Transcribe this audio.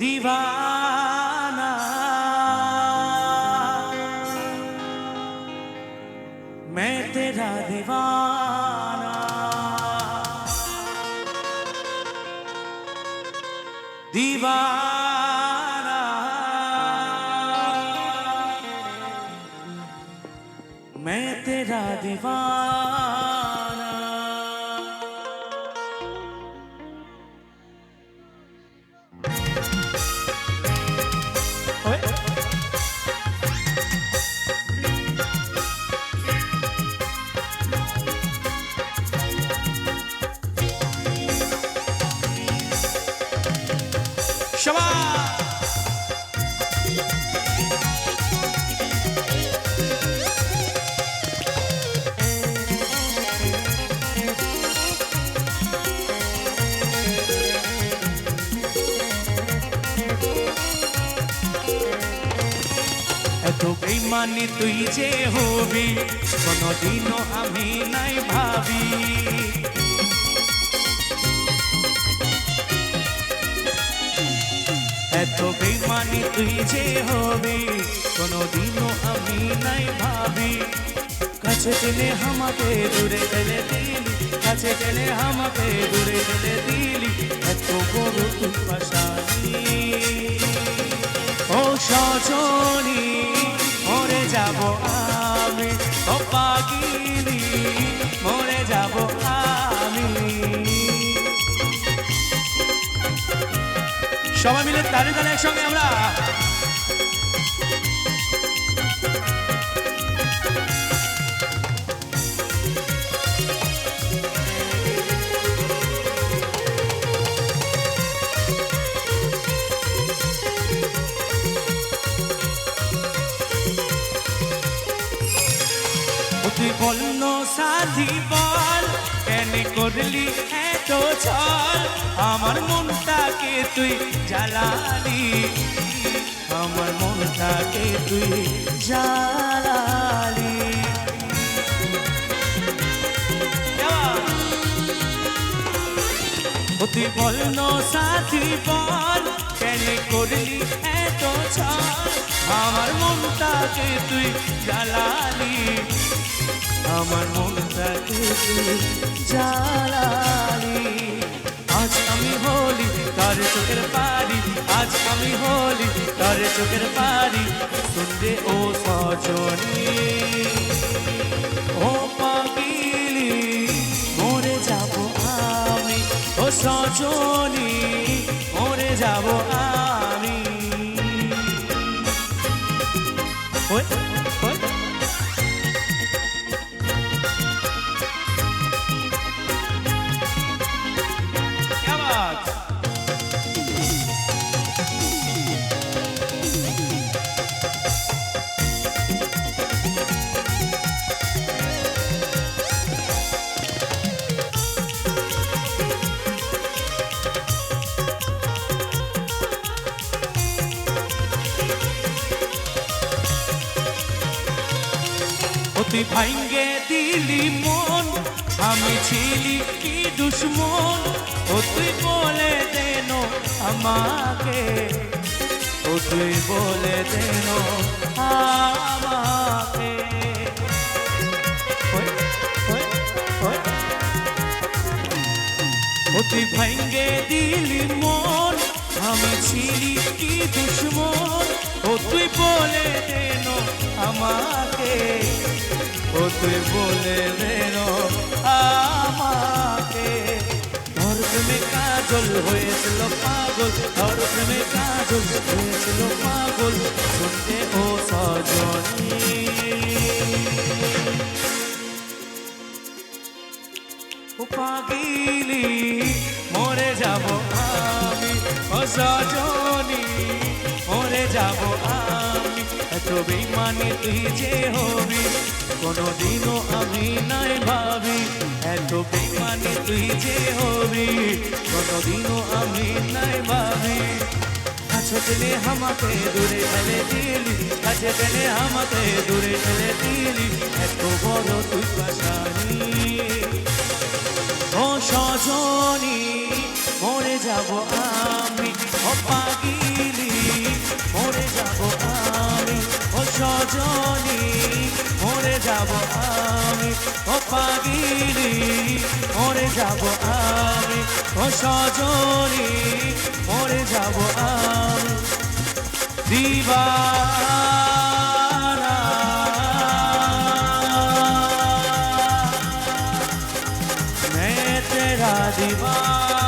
दीवाना मैं तेरा दीवाना दीवाना मैं तेरा दीवाना। এত বেইমানি তুই যে হবি কোনদিনও আমি নাই ভাবি। এত বেইমানি তুই যে হবি কোনদিনও আমি নাই ভাবি। কাছে টেনে আমাকে দূরে ঠেলে দিলি, কাছে টেনে আমাকে দূরে ঠেলে দিলি, এত বড় তুই পাশানি। ও সজনী মরে যাব আমি, ও পাগিলি মরে যাব আমি। সবাই মিলে তালি তালি একসঙ্গে আমরা। তুই বলল সাথী বল কেন করলি এত ছল, আমার মনটাকে তুই জ্বালালি, আমার মনটাকে তুই জ্বালালি। তুই বলল সাথী বল কেন করলি এত ছল, আমার মনটাকে তুই জ্বালালি, আমার মনটাকে তুই জ্বালালি। আজ আমি হলি তার চোখের পারি, আজ আমি হলি তার চোখের পারি, শুনবে ও সজনী ও পাগিলি মরে যাব আমি, ও সজনী মরে যাব আমি। ওই ওই তুই ভাঙ্গে দিলি মন, আমি ছিলি কি দুশ্মন, ও তুই বলে দেন আমাকে, ও তুই বলে দেন আমাকে। ও তুই ভাঙ্গে দিলি মন, আমি ছিলি কি দুশ্মন, ও তুই বলে দেন আমাকে, ও তুই বলে দেন আমাকে। ধর প্রেমে কাজল হয়েছিল পাগল, ধর প্রেমে কাজল হয়েছিল পাগল, শুনতে ও সজনী ও পাগিলি মরে যাব আমি, ও সজনী মরে যাব আমি। এত বেইমানি তুই যে হবি কোনদিনও আমি নাই ভাবি, এত বেইমানি তুই যে হবি কোনদিনও আমি নাই ভাবি। কাছে টেনে আমাকে দূরে ঠেলে দিলি, কাছে টেনে আমাকে দূরে ঠেলে দিলি, এত বড় তুই পাশানি। ও সজনী মরে যাব আমি, ও পাগি সজনী মরে যাব আমি, ও পাগিলি মরে যাব আমি, ও সজনী মরে যাব আমি। दीवाना मैं तेरा दीवाना।